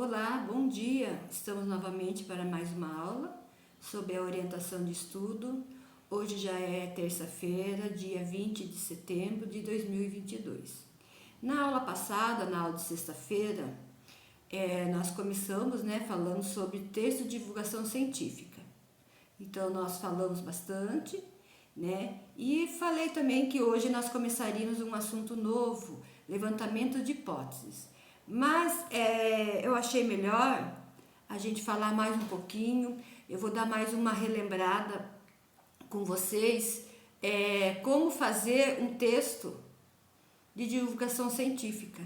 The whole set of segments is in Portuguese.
Olá, bom dia! Estamos novamente para mais uma aula sobre a orientação de estudo. Hoje já é terça-feira, dia 20 de setembro de 2022. Na aula passada, na aula de sexta-feira, nós começamos falando sobre texto de divulgação científica. Então, nós falamos bastante, e falei também que hoje nós começaríamos um assunto novo, levantamento de hipóteses. Mas eu achei melhor a gente falar mais um pouquinho. Eu vou dar mais uma relembrada com vocês como fazer um texto de divulgação científica,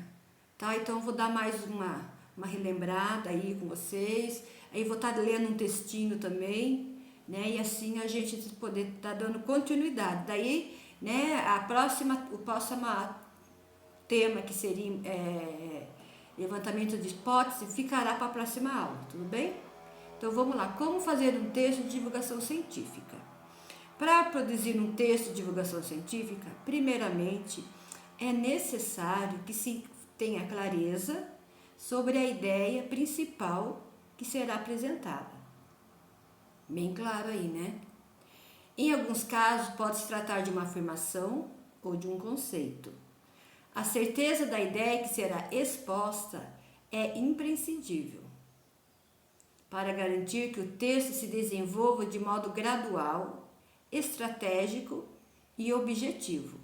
tá? Então eu vou dar mais uma relembrada aí com vocês. Aí vou estar lendo um textinho também, e assim a gente poder estar dando continuidade. Daí, o próximo tema que seria levantamento de hipótese ficará para a próxima aula, tudo bem? Então vamos lá, como fazer um texto de divulgação científica? Para produzir um texto de divulgação científica, primeiramente é necessário que se tenha clareza sobre a ideia principal que será apresentada. Bem claro aí, né? Em alguns casos pode se tratar de uma afirmação ou de um conceito. A certeza da ideia que será exposta é imprescindível para garantir que o texto se desenvolva de modo gradual, estratégico e objetivo.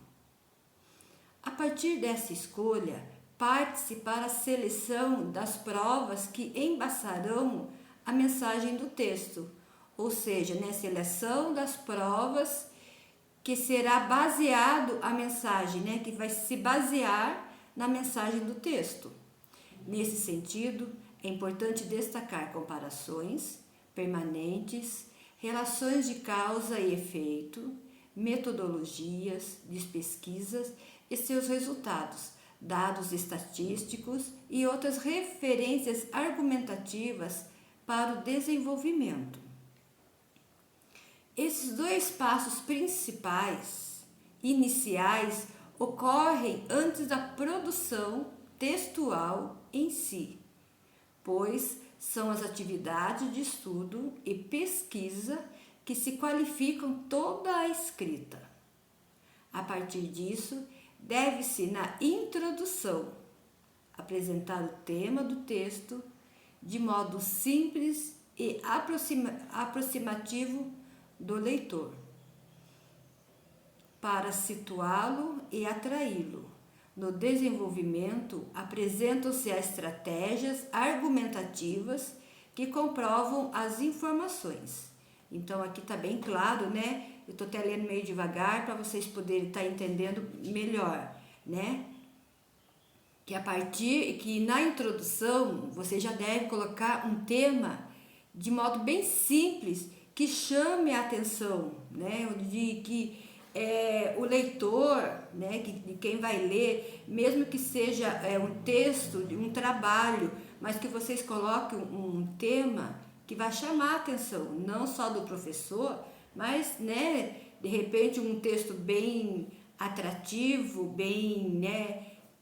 A partir dessa escolha, parte-se para a seleção das provas que embasarão a mensagem do texto, ou seja, seleção das provas que será baseado a mensagem, que vai se basear na mensagem do texto. Nesse sentido, é importante destacar comparações permanentes, relações de causa e efeito, metodologias de pesquisas e seus resultados, dados estatísticos e outras referências argumentativas para o desenvolvimento. Esses dois passos principais, iniciais, ocorrem antes da produção textual em si, pois são as atividades de estudo e pesquisa que se qualificam toda a escrita. A partir disso, deve-se, na introdução, apresentar o tema do texto de modo simples e aproximativo do leitor, para situá-lo e atraí-lo. No desenvolvimento, apresentam-se as estratégias argumentativas que comprovam as informações. Então, aqui está bem claro, Eu estou até lendo meio devagar para vocês poderem estar entendendo melhor, Que na introdução, você já deve colocar um tema de modo bem simples, que chame a atenção, De que o leitor, de quem vai ler, mesmo que seja um texto, um trabalho, mas que vocês coloquem um tema que vai chamar a atenção, não só do professor, mas, de repente, um texto bem atrativo, bem,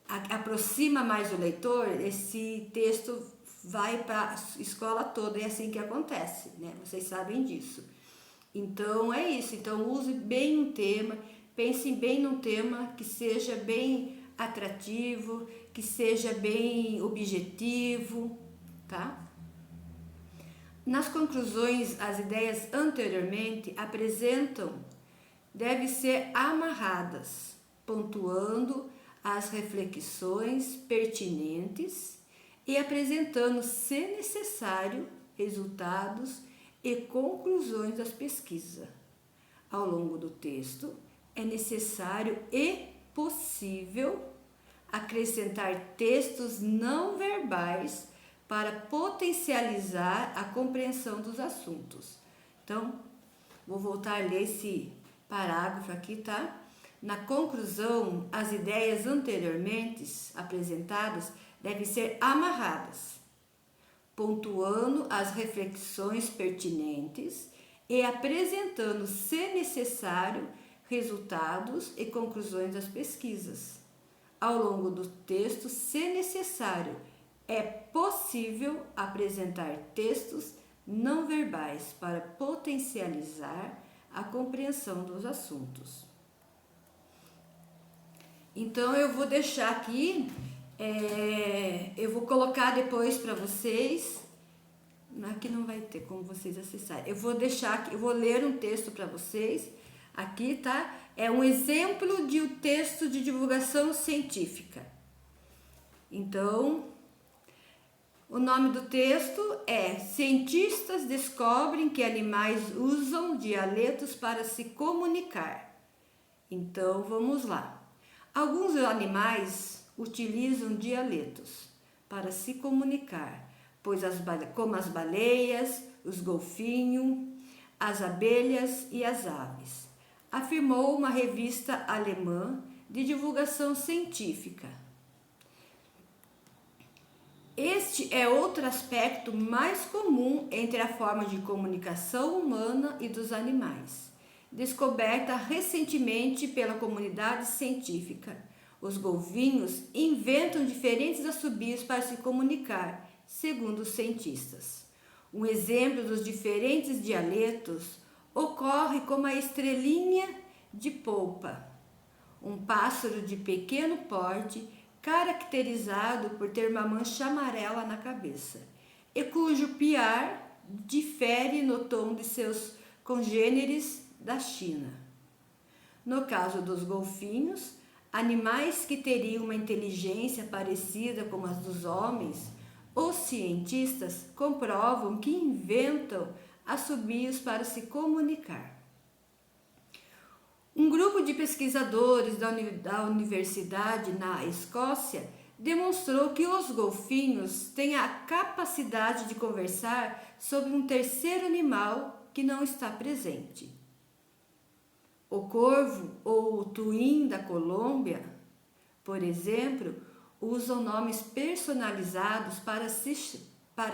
aproxima mais o leitor. Esse texto vai para a escola toda, é assim que acontece, Vocês sabem disso. Então, é isso. Então, use bem um tema, pense bem num tema que seja bem atrativo, que seja bem objetivo, tá? Nas conclusões, as ideias anteriormente devem ser amarradas, pontuando as reflexões pertinentes e apresentando, se necessário, resultados e conclusões das pesquisas. Ao longo do texto, é necessário e possível acrescentar textos não verbais para potencializar a compreensão dos assuntos. Então, vou voltar a ler esse parágrafo aqui, tá? Na conclusão, as ideias anteriormente apresentadas devem ser amarradas, pontuando as reflexões pertinentes e apresentando, se necessário, resultados e conclusões das pesquisas. Ao longo do texto, se necessário, é possível apresentar textos não verbais para potencializar a compreensão dos assuntos. Então eu vou deixar aqui, eu vou colocar depois para vocês, aqui não vai ter como vocês acessarem, eu vou deixar aqui, eu vou ler um texto para vocês, aqui tá, é um exemplo de um texto de divulgação científica. Então, o nome do texto é Cientistas descobrem que animais usam dialetos para se comunicar. Então, vamos lá. Alguns animais utilizam dialetos para se comunicar, pois como as baleias, os golfinhos, as abelhas e as aves, afirmou uma revista alemã de divulgação científica. Este é outro aspecto mais comum entre a forma de comunicação humana e dos animais, descoberta recentemente pela comunidade científica. Os golfinhos inventam diferentes assobios para se comunicar, segundo os cientistas. Um exemplo dos diferentes dialetos ocorre com a estrelinha de polpa, um pássaro de pequeno porte caracterizado por ter uma mancha amarela na cabeça, e cujo piar difere no tom de seus congêneres da China. No caso dos golfinhos, animais que teriam uma inteligência parecida com as dos homens, os cientistas comprovam que inventam assobios para se comunicar. Um grupo de pesquisadores da universidade na Escócia demonstrou que os golfinhos têm a capacidade de conversar sobre um terceiro animal que não está presente. O corvo ou o tuim da Colômbia, por exemplo, usam nomes personalizados para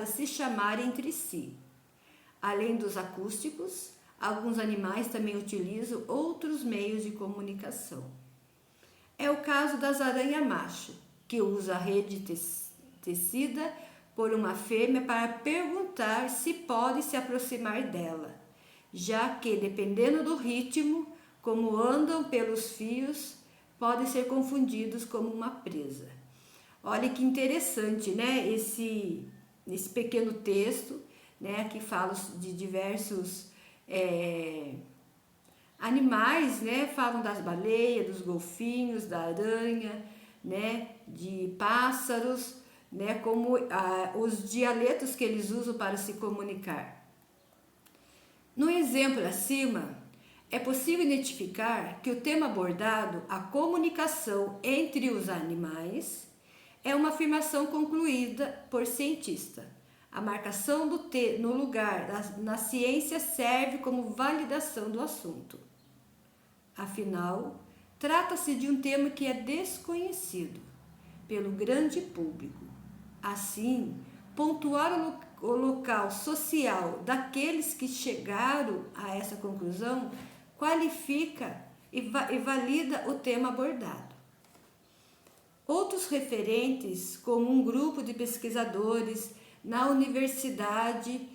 se chamar entre si. Além dos acústicos, alguns animais também utilizam outros meios de comunicação. É o caso das aranha-macho, que usa a rede tecida por uma fêmea para perguntar se pode se aproximar dela, já que, dependendo do ritmo, como andam pelos fios, podem ser confundidos como uma presa. Olha que interessante, né? Esse pequeno texto, né? Que fala de diversos animais, né? Falam das baleias, dos golfinhos, da aranha, né? De pássaros, né? Como os dialetos que eles usam para se comunicar. No exemplo acima, é possível identificar que o tema abordado, a comunicação entre os animais, é uma afirmação concluída por cientista. A marcação do T no lugar na ciência serve como validação do assunto. Afinal, trata-se de um tema que é desconhecido pelo grande público. Assim, pontuar o local social daqueles que chegaram a essa conclusão qualifica e valida o tema abordado. Outros referentes, como um grupo de pesquisadores na Universidade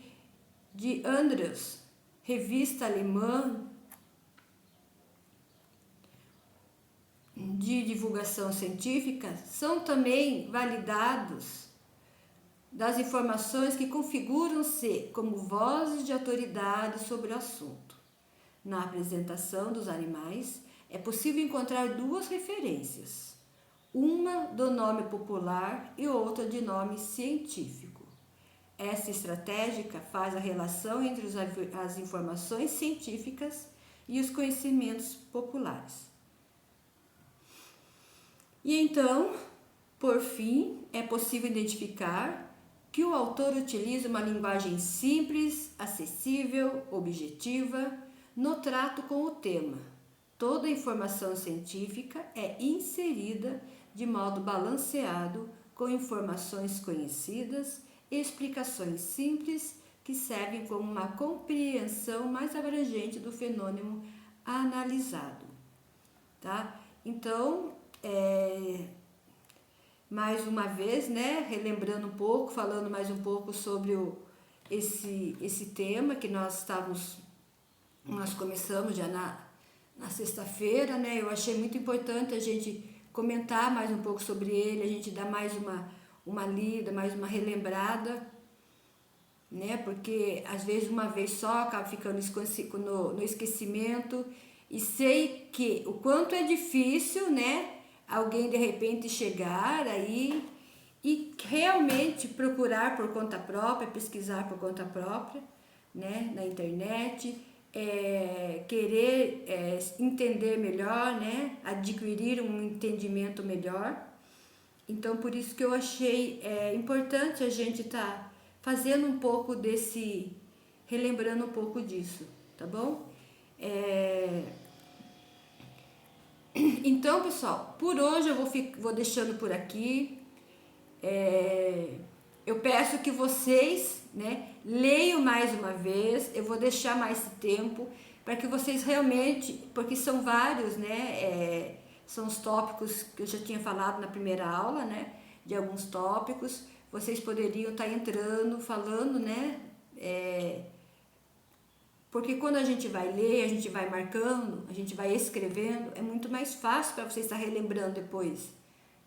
de Andrews, revista alemã de divulgação científica, são também validados das informações que configuram-se como vozes de autoridade sobre o assunto. Na apresentação dos animais, é possível encontrar duas referências, uma do nome popular e outra de nome científico. Essa estratégia faz a relação entre as informações científicas e os conhecimentos populares. E então, por fim, é possível identificar que o autor utiliza uma linguagem simples, acessível, objetiva, no trato com o tema. Toda a informação científica é inserida de modo balanceado com informações conhecidas e explicações simples que servem como uma compreensão mais abrangente do fenômeno analisado. Tá? Então, mais uma vez, né, relembrando um pouco, falando mais um pouco sobre esse tema que nós começamos já na sexta-feira, né? Eu achei muito importante a gente comentar mais um pouco sobre ele, a gente dar mais uma lida, mais uma relembrada, né? Porque às vezes uma vez só acaba ficando no esquecimento, e sei que o quanto é difícil, né? Alguém de repente chegar aí e realmente procurar por conta própria, pesquisar por conta própria, né? Na internet, querer entender melhor, né? Adquirir um entendimento melhor. Então, por isso que eu achei importante a gente estar fazendo um pouco relembrando um pouco disso, tá bom? Então, pessoal, por hoje eu vou deixando por aqui. Eu peço que vocês, né, leiam mais uma vez. Eu vou deixar mais tempo para que vocês realmente, porque são vários, né, são os tópicos que eu já tinha falado na primeira aula, né, de alguns tópicos. Vocês poderiam estar entrando, falando, né, porque quando a gente vai ler, a gente vai marcando, a gente vai escrevendo, é muito mais fácil para você estar relembrando depois,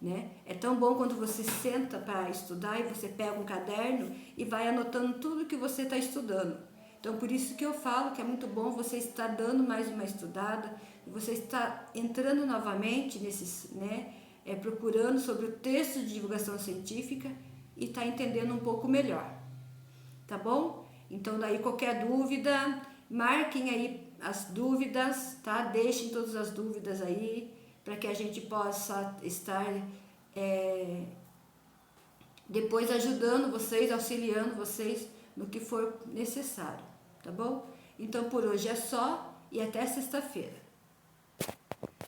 né? É tão bom quando você senta para estudar e você pega um caderno e vai anotando tudo que você está estudando. Então, por isso que eu falo que é muito bom você estar dando mais uma estudada, você estar entrando novamente nesses, né? Procurando sobre o texto de divulgação científica e estar entendendo um pouco melhor, tá bom? Então, daí qualquer dúvida, marquem aí as dúvidas, tá? Deixem todas as dúvidas aí, para que a gente possa estar depois ajudando vocês, auxiliando vocês no que for necessário, tá bom? Então, por hoje é só e até sexta-feira.